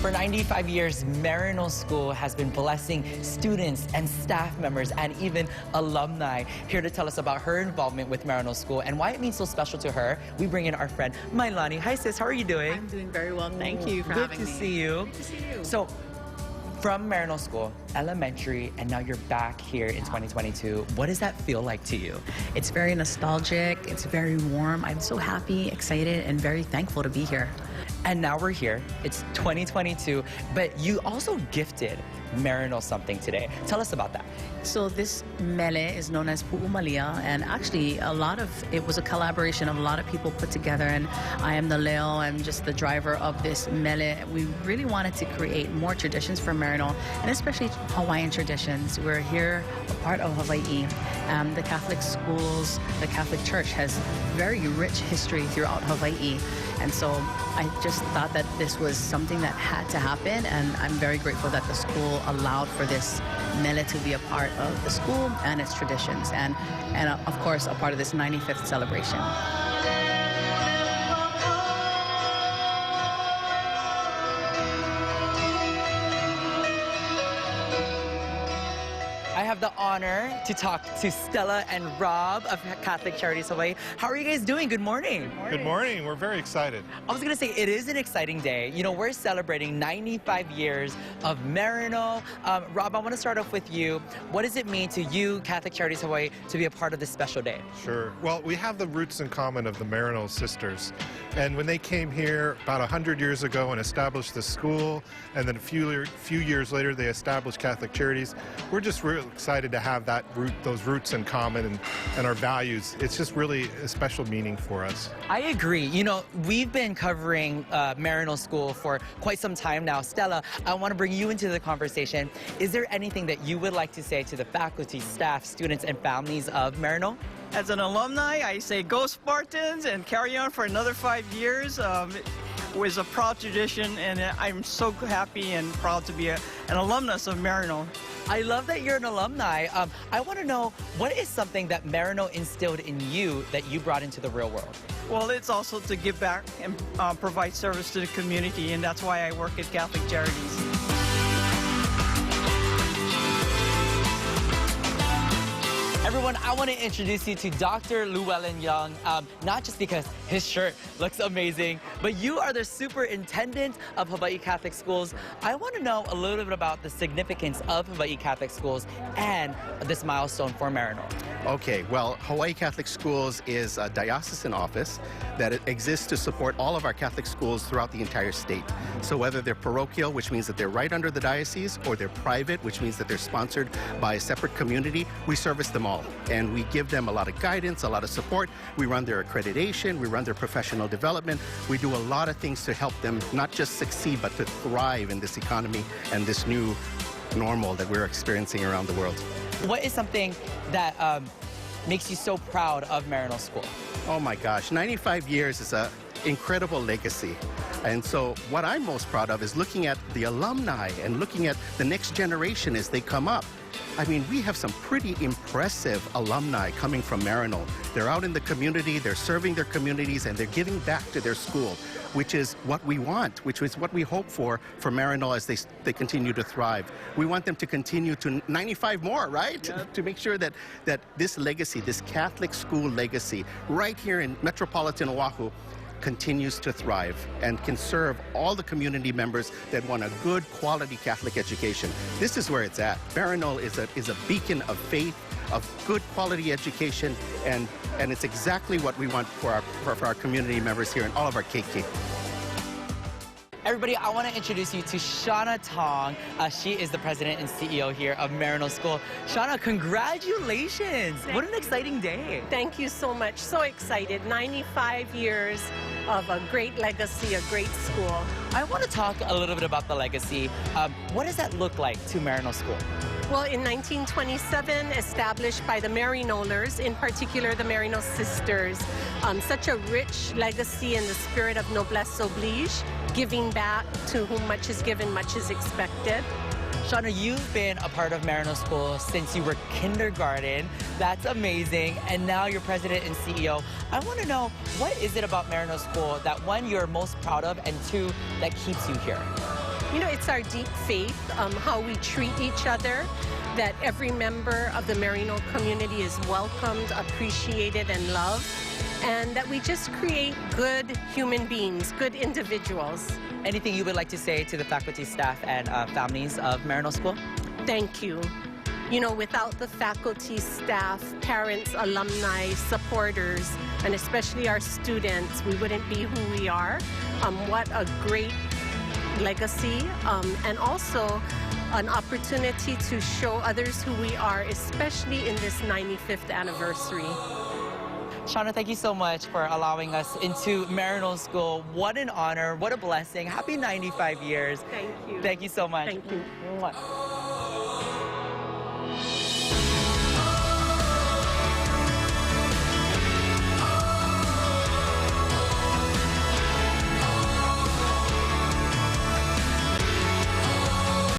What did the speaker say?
For 95 years, Maryknoll School has been blessing students and staff members and even alumni. Here to tell us about her involvement with Maryknoll School and why it means so special to her, we bring in our friend Mailani. Hi sis, how are you doing? I'm doing very well, thank you for having me. Good to see you. Good to see you. So, from Maryknoll School, elementary, and now you're back here in 2022. What does that feel like to you? It's very nostalgic, it's very warm. I'm so happy, excited, and very thankful to be here. And now we're here. It's 2022, but you also gifted Maryknoll something today. Tell us about that. So this mele is known as Pu'umalia, and actually it was a collaboration of a lot of people put together, and I am the leo, I'm just the driver of this mele. We really wanted to create more traditions for Maryknoll, and especially Hawaiian traditions. We're here, a part of Hawaii. The Catholic schools, the Catholic Church has very rich history throughout Hawaii, and so I just thought that this was something that had to happen, and I'm very grateful that the school allowed for this mele to be a part of the school and its traditions, and of course a part of this 95th celebration. I have the honor to talk to Stella and Rob of Catholic Charities Hawaii. How are you guys doing? Good morning. Good morning. We're very excited. I was going to say, it is an exciting day. You know, we're celebrating 95 years of Maryknoll. Rob, I want to start off with you. What does it mean to you, Catholic Charities Hawaii, to be a part of this special day? Sure. Well, we have the roots in common of the Maryknoll sisters. And when they came here about 100 years ago and established the school, and then a few years later they established Catholic Charities, we're just really excited to have those roots in common and our values. It's just really a special meaning for us. I agree. You know, we've been covering Maryknoll School for quite some time now. Stella, I want to bring you into the conversation. Is there anything that you would like to say to the faculty, staff, students, and families of Maryknoll? As an alumni, I say go Spartans and carry on for another 5 years. It was a proud tradition, and I'm so happy and proud to be an alumnus of Maryknoll. I love that you're an alumni. I want to know, what is something that Maryknoll instilled in you that you brought into the real world? Well, it's also to give back and provide service to the community, and that's why I work at Catholic Charities. Everyone, I want to introduce you to Dr. Llewellyn Young, not just because his shirt looks amazing, but you are the superintendent of Hawaii Catholic Schools. I want to know a little bit about the significance of Hawaii Catholic Schools and this milestone for Maryknoll. Okay, well, Hawaii Catholic Schools is a diocesan office that exists to support all of our Catholic schools throughout the entire state. So whether they're parochial, which means that they're right under the diocese, or they're private, which means that they're sponsored by a separate community, we service them all. And we give them a lot of guidance, a lot of support. We run their accreditation, we run their professional development. We do a lot of things to help them not just succeed, but to thrive in this economy and this new normal that we're experiencing around the world. What is something that makes you so proud of Maryknoll School? Oh my gosh, 95 years is an incredible legacy. And so what I'm most proud of is looking at the alumni and looking at the next generation as they come up. I mean, we have some pretty impressive alumni coming from Maryknoll. They're out in the community, they're serving their communities, and they're giving back to their school, which is what we want, which is what we hope for Maryknoll as they continue to thrive. We want them to continue to 95 more, right? Yep. To make sure that this legacy, this Catholic school legacy, right here in metropolitan Oahu, continues to thrive and can serve all the community members that want a good quality Catholic education. This is where it's at. Maryknoll is a beacon of faith, of good quality education, and it's exactly what we want for our community members here and all of our KK. Everybody, I want to introduce you to Shauna Tong. She is the president and CEO here of Maryknoll School. Shauna, congratulations! What an exciting day. Thank you so much. So excited. 95 years of a great legacy, a great school. I want to talk a little bit about the legacy. What does that look like to Maryknoll School? Well, in 1927, established by the Maryknollers, in particular the Maryknoll sisters, such a rich legacy in the spirit of noblesse oblige, giving back. To whom much is given, much is expected. Shauna, you've been a part of Maryknoll School since you were kindergarten. That's amazing. And now you're president and CEO. I want to know, what is it about Maryknoll School that, one, you're most proud of, and two, that keeps you here? it's our deep faith, how we treat each other, that every member of the Maryknoll community is welcomed, appreciated, and loved, and that we just create good human beings, good individuals. Anything you would like to say to the faculty, staff, and families of Maryknoll School? Thank you. Without the faculty, staff, parents, alumni, supporters, and especially our students, we wouldn't be who we are. What a great legacy, and also an opportunity to show others who we are, especially in this 95th anniversary. Shauna, thank you so much for allowing us into Maryknoll School. What an honor, what a blessing. Happy 95 years. Thank you. Thank you so much. Thank you. Mwah.